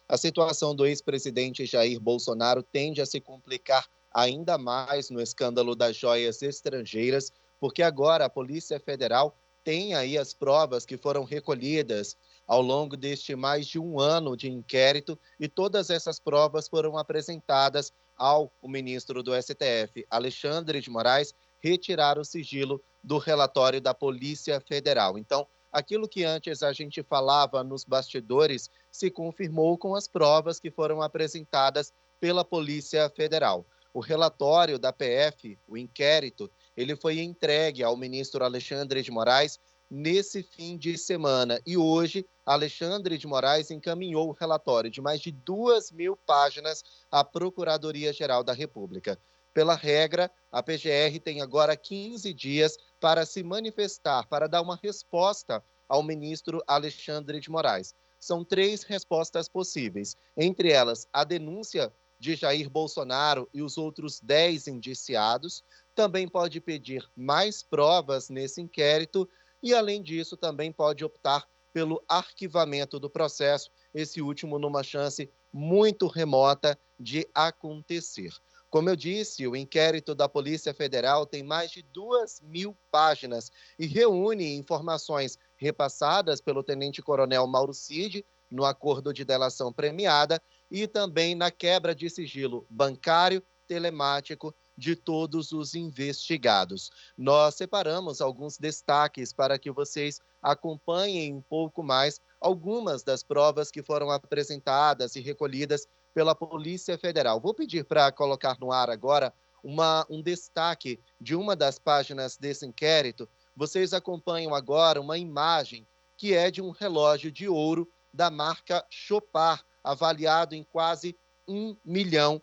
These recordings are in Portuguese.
a situação do ex-presidente Jair Bolsonaro tende a se complicar ainda mais no escândalo das joias estrangeiras, porque agora a Polícia Federal tem aí as provas que foram recolhidas ao longo deste mais de um ano de inquérito e todas essas provas foram apresentadas ao ministro do STF, Alexandre de Moraes, retirar o sigilo do relatório da Polícia Federal. Então, aquilo que antes a gente falava nos bastidores se confirmou com as provas que foram apresentadas pela Polícia Federal. O relatório da PF, o inquérito, ele foi entregue ao ministro Alexandre de Moraes nesse fim de semana. E hoje, Alexandre de Moraes encaminhou o relatório de mais de 2.000 páginas à Procuradoria-Geral da República. Pela regra, a PGR tem agora 15 dias para se manifestar, para dar uma resposta ao ministro Alexandre de Moraes. São 3 respostas possíveis, entre elas a denúncia de Jair Bolsonaro e os outros 10 indiciados. Também pode pedir mais provas nesse inquérito e, além disso, também pode optar pelo arquivamento do processo, esse último numa chance muito remota de acontecer. Como eu disse, o inquérito da Polícia Federal tem mais de 2.000 páginas e reúne informações repassadas pelo tenente-coronel Mauro Cid no acordo de delação premiada e também na quebra de sigilo bancário, telemático de todos os investigados. Nós separamos alguns destaques para que vocês acompanhem um pouco mais algumas das provas que foram apresentadas e recolhidas pela Polícia Federal. Vou pedir para colocar no ar agora um destaque de uma das páginas desse inquérito. Vocês acompanham agora uma imagem que é de um relógio de ouro da marca Chopard, avaliado em quase R$ 1 milhão.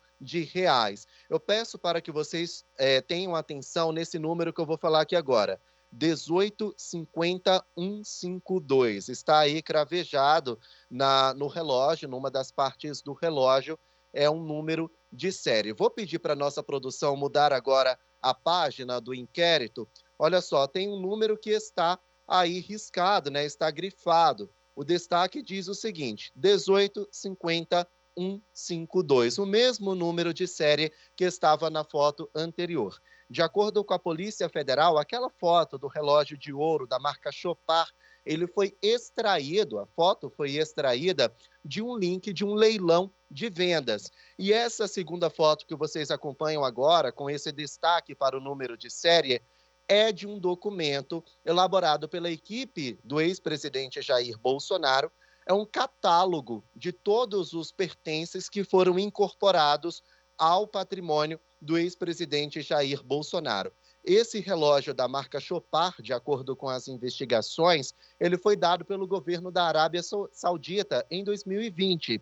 Eu peço para que vocês tenham atenção nesse número que eu vou falar aqui agora. 1850152. Está aí cravejado no relógio, numa das partes do relógio, é um número de série. Vou pedir para a nossa produção mudar agora a página do inquérito. Olha só, tem um número que está aí riscado, né? Está grifado. O destaque diz o seguinte: 1850152, o mesmo número de série que estava na foto anterior. De acordo com a Polícia Federal, aquela foto do relógio de ouro da marca Chopard, a foto foi extraída de um link de um leilão de vendas. E essa segunda foto que vocês acompanham agora, com esse destaque para o número de série, é de um documento elaborado pela equipe do ex-presidente Jair Bolsonaro. É um catálogo de todos os pertences que foram incorporados ao patrimônio do ex-presidente Jair Bolsonaro. Esse relógio da marca Chopard, de acordo com as investigações, ele foi dado pelo governo da Arábia Saudita em 2020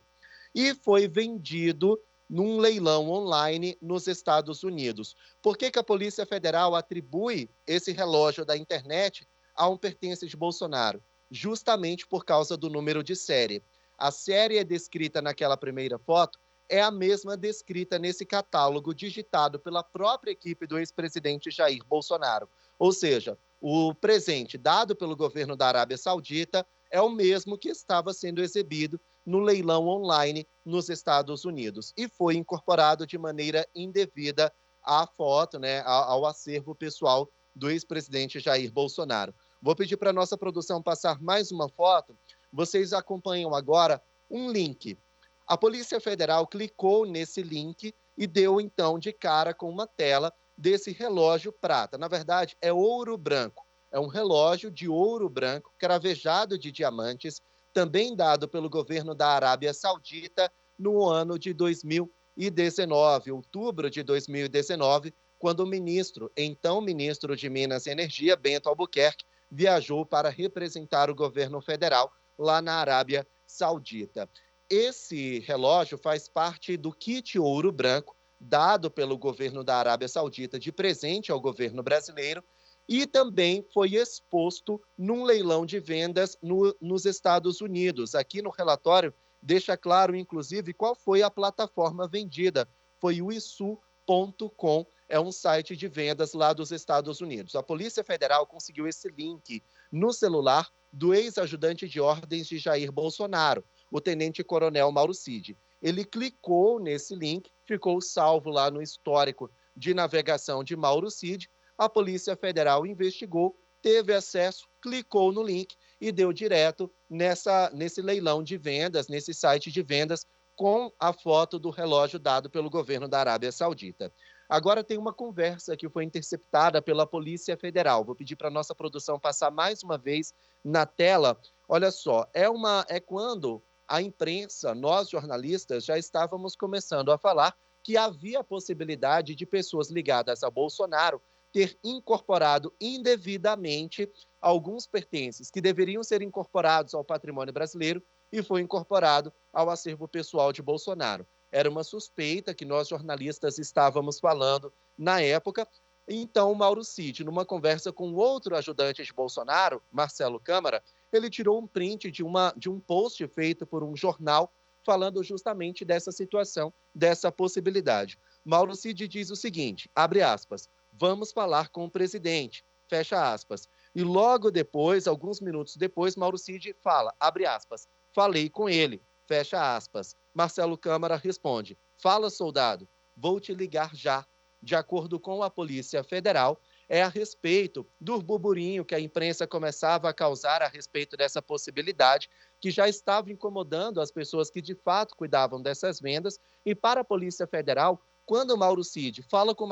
e foi vendido num leilão online nos Estados Unidos. Por que a Polícia Federal atribui esse relógio da internet a um pertence de Bolsonaro? Justamente por causa do número de série. A série é descrita naquela primeira foto, é a mesma descrita nesse catálogo digitado pela própria equipe do ex-presidente Jair Bolsonaro. Ou seja, o presente dado pelo governo da Arábia Saudita é o mesmo que estava sendo exibido no leilão online nos Estados Unidos e foi incorporado de maneira indevida à foto, né, ao acervo pessoal do ex-presidente Jair Bolsonaro. Vou pedir para a nossa produção passar mais uma foto. Vocês acompanham agora um link. A Polícia Federal clicou nesse link e deu, então, de cara com uma tela desse relógio prata. Na verdade, é ouro branco. É um relógio de ouro branco, cravejado de diamantes, também dado pelo governo da Arábia Saudita no ano de 2019, outubro de 2019, quando o então ministro de Minas e Energia, Bento Albuquerque, viajou para representar o governo federal lá na Arábia Saudita. Esse relógio faz parte do kit ouro branco dado pelo governo da Arábia Saudita de presente ao governo brasileiro e também foi exposto num leilão de vendas nos Estados Unidos. Aqui no relatório deixa claro, inclusive, qual foi a plataforma vendida. Foi o isu.com, é um site de vendas lá dos Estados Unidos. A Polícia Federal conseguiu esse link no celular do ex-ajudante de ordens de Jair Bolsonaro, o tenente-coronel Mauro Cid. Ele clicou nesse link, ficou salvo lá no histórico de navegação de Mauro Cid. A Polícia Federal investigou, teve acesso, clicou no link e deu direto nesse leilão de vendas, nesse site de vendas, com a foto do relógio dado pelo governo da Arábia Saudita. Agora tem uma conversa que foi interceptada pela Polícia Federal. Vou pedir para a nossa produção passar mais uma vez na tela. Olha só, é quando a imprensa, nós jornalistas, já estávamos começando a falar que havia a possibilidade de pessoas ligadas a Bolsonaro ter incorporado indevidamente alguns pertences que deveriam ser incorporados ao patrimônio brasileiro e foi incorporado ao acervo pessoal de Bolsonaro. Era uma suspeita que nós jornalistas estávamos falando na época. Então, o Mauro Cid, numa conversa com outro ajudante de Bolsonaro, Marcelo Câmara, ele tirou um print de um post feito por um jornal falando justamente dessa situação, dessa possibilidade. Mauro Cid diz o seguinte, abre aspas, vamos falar com o presidente, fecha aspas. E logo depois, alguns minutos depois, Mauro Cid fala, abre aspas, falei com ele, fecha aspas. Marcelo Câmara responde, fala soldado, vou te ligar já. De acordo com a Polícia Federal, é a respeito do burburinho que a imprensa começava a causar a respeito dessa possibilidade, que já estava incomodando as pessoas que de fato cuidavam dessas vendas. E para a Polícia Federal, quando o Mauro Cid fala com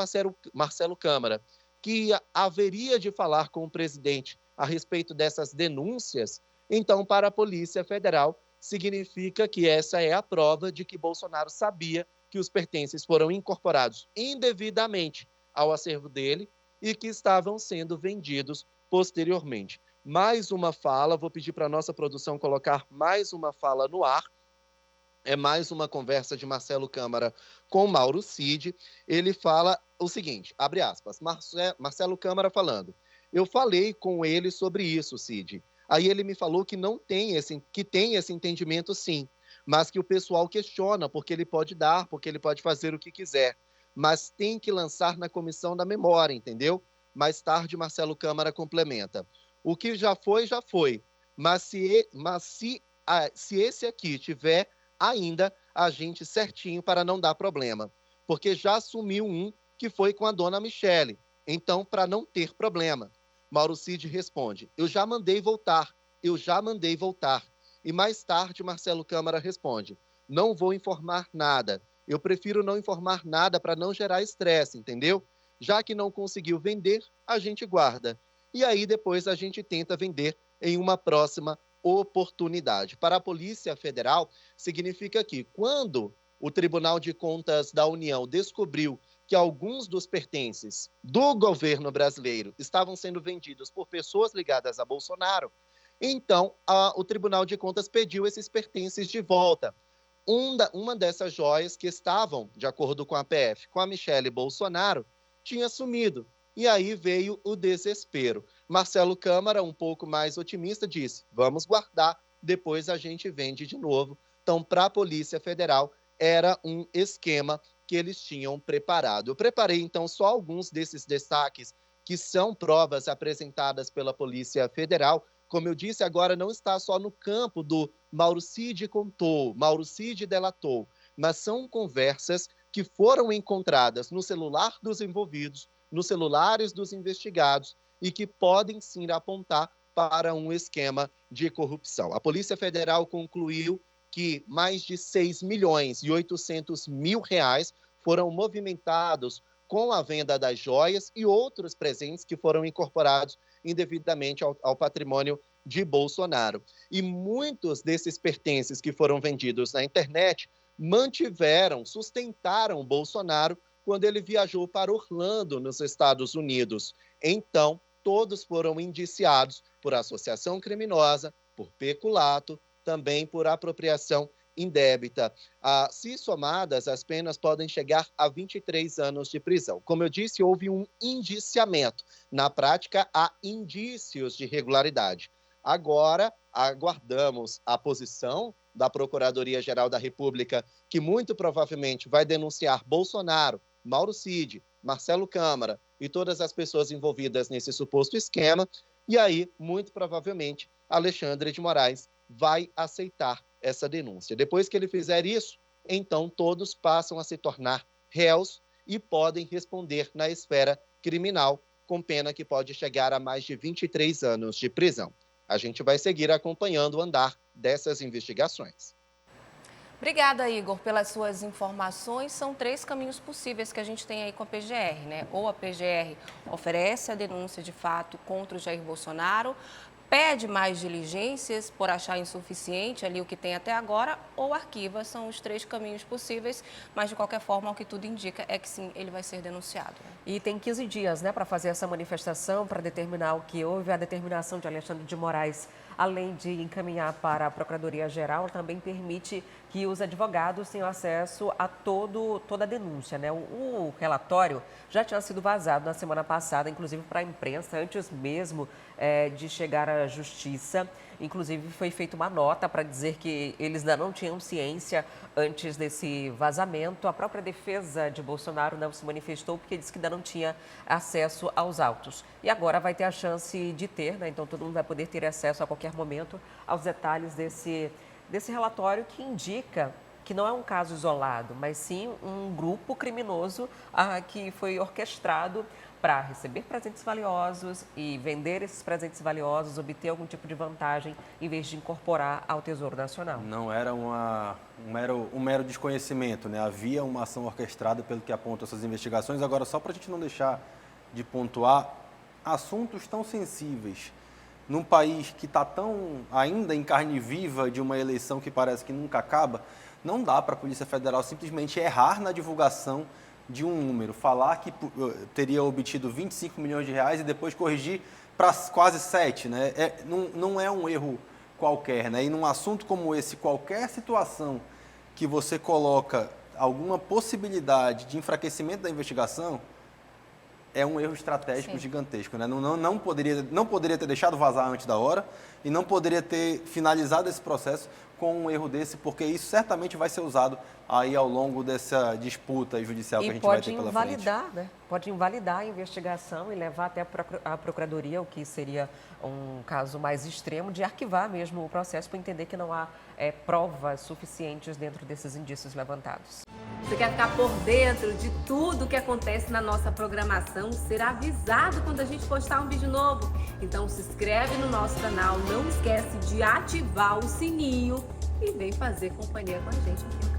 Marcelo Câmara que haveria de falar com o presidente a respeito dessas denúncias, então para a Polícia Federal significa que essa é a prova de que Bolsonaro sabia que os pertences foram incorporados indevidamente ao acervo dele e que estavam sendo vendidos posteriormente. Mais uma fala, vou pedir para a nossa produção colocar mais uma fala no ar. É mais uma conversa de Marcelo Câmara com Mauro Cid. Ele fala o seguinte, abre aspas, Marcelo Câmara falando, eu falei com ele sobre isso, Cid. Aí ele me falou que tem esse entendimento sim, mas que o pessoal questiona porque ele pode dar, porque ele pode fazer o que quiser, mas tem que lançar na comissão da memória, entendeu? Mais tarde, Marcelo Câmara complementa. O que já foi, mas se esse aqui tiver ainda a gente certinho para não dar problema, porque já assumiu um que foi com a dona Michele, então para não ter problema. Mauro Cid responde, eu já mandei voltar. E mais tarde Marcelo Câmara responde, não vou informar nada, eu prefiro não informar nada para não gerar estresse, entendeu? Já que não conseguiu vender, a gente guarda. E aí depois a gente tenta vender em uma próxima oportunidade. Para a Polícia Federal, significa que quando o Tribunal de Contas da União descobriu que alguns dos pertences do governo brasileiro estavam sendo vendidos por pessoas ligadas a Bolsonaro, então o Tribunal de Contas pediu esses pertences de volta. Uma dessas joias que estavam, de acordo com a PF, com a Michele Bolsonaro, tinha sumido. E aí veio o desespero. Marcelo Câmara, um pouco mais otimista, disse, vamos guardar, depois a gente vende de novo. Então, para a Polícia Federal, era um esquema que eles tinham preparado. Eu preparei, então, só alguns desses destaques que são provas apresentadas pela Polícia Federal. Como eu disse, agora não está só no campo do Mauro Cid contou, Mauro Cid delatou, mas são conversas que foram encontradas no celular dos envolvidos, nos celulares dos investigados e que podem sim apontar para um esquema de corrupção. A Polícia Federal concluiu que mais de 6.800.000 reais foram movimentados com a venda das joias e outros presentes que foram incorporados indevidamente ao patrimônio de Bolsonaro. E muitos desses pertences que foram vendidos na internet sustentaram Bolsonaro quando ele viajou para Orlando, nos Estados Unidos. Então, todos foram indiciados por associação criminosa, por peculato, também por apropriação indébita. Se somadas, as penas podem chegar a 23 anos de prisão. Como eu disse, houve um indiciamento. Na prática, há indícios de irregularidade. Agora, aguardamos a posição da Procuradoria-Geral da República, que muito provavelmente vai denunciar Bolsonaro, Mauro Cid, Marcelo Câmara e todas as pessoas envolvidas nesse suposto esquema. E aí, muito provavelmente, Alexandre de Moraes vai aceitar essa denúncia. Depois que ele fizer isso, então todos passam a se tornar réus e podem responder na esfera criminal, com pena que pode chegar a mais de 23 anos de prisão. A gente vai seguir acompanhando o andar dessas investigações. Obrigada, Igor, pelas suas informações. São 3 caminhos possíveis que a gente tem aí com a PGR, né? Ou a PGR oferece a denúncia de fato contra o Jair Bolsonaro, pede mais diligências por achar insuficiente ali o que tem até agora, ou arquiva. São os 3 caminhos possíveis, mas de qualquer forma o que tudo indica é que sim, ele vai ser denunciado. E tem 15 dias, né, para fazer essa manifestação, para determinar o que houve. A determinação de Alexandre de Moraes, além de encaminhar para a Procuradoria-Geral, também permite que os advogados tenham acesso a toda a denúncia, né? O relatório já tinha sido vazado na semana passada, inclusive para a imprensa, antes mesmo de chegar à Justiça. Inclusive, foi feita uma nota para dizer que eles ainda não tinham ciência antes desse vazamento. A própria defesa de Bolsonaro não se manifestou porque disse que ainda não tinha acesso aos autos. E agora vai ter a chance de ter, né? Então todo mundo vai poder ter acesso a qualquer momento aos detalhes desse relatório, que indica que não é um caso isolado, mas sim um grupo criminoso que foi orquestrado para receber presentes valiosos e vender esses presentes valiosos, obter algum tipo de vantagem, em vez de incorporar ao Tesouro Nacional. Não era um mero desconhecimento, né? Havia uma ação orquestrada, pelo que apontam essas investigações. Agora, só para a gente não deixar de pontuar, assuntos tão sensíveis, num país que está tão ainda em carne viva de uma eleição que parece que nunca acaba, não dá para a Polícia Federal simplesmente errar na divulgação de um número, falar que teria obtido 25 milhões de reais e depois corrigir para quase 7, né? Não é um erro qualquer, né? E num assunto como esse, qualquer situação que você coloca alguma possibilidade de enfraquecimento da investigação, é um erro estratégico gigantesco, né? Não poderia ter deixado vazar antes da hora e não poderia ter finalizado esse processo com um erro desse, porque isso certamente vai ser usado aí ao longo dessa disputa judicial que a gente vai ter pela frente. Né? Pode invalidar a investigação e levar até a Procuradoria, o que seria um caso mais extremo, de arquivar mesmo o processo para entender que não há provas suficientes dentro desses indícios levantados. Você quer ficar por dentro de tudo que acontece na nossa programação, ser avisado quando a gente postar um vídeo novo? Então se inscreve no nosso canal, não esquece de ativar o sininho e vem fazer companhia com a gente aqui.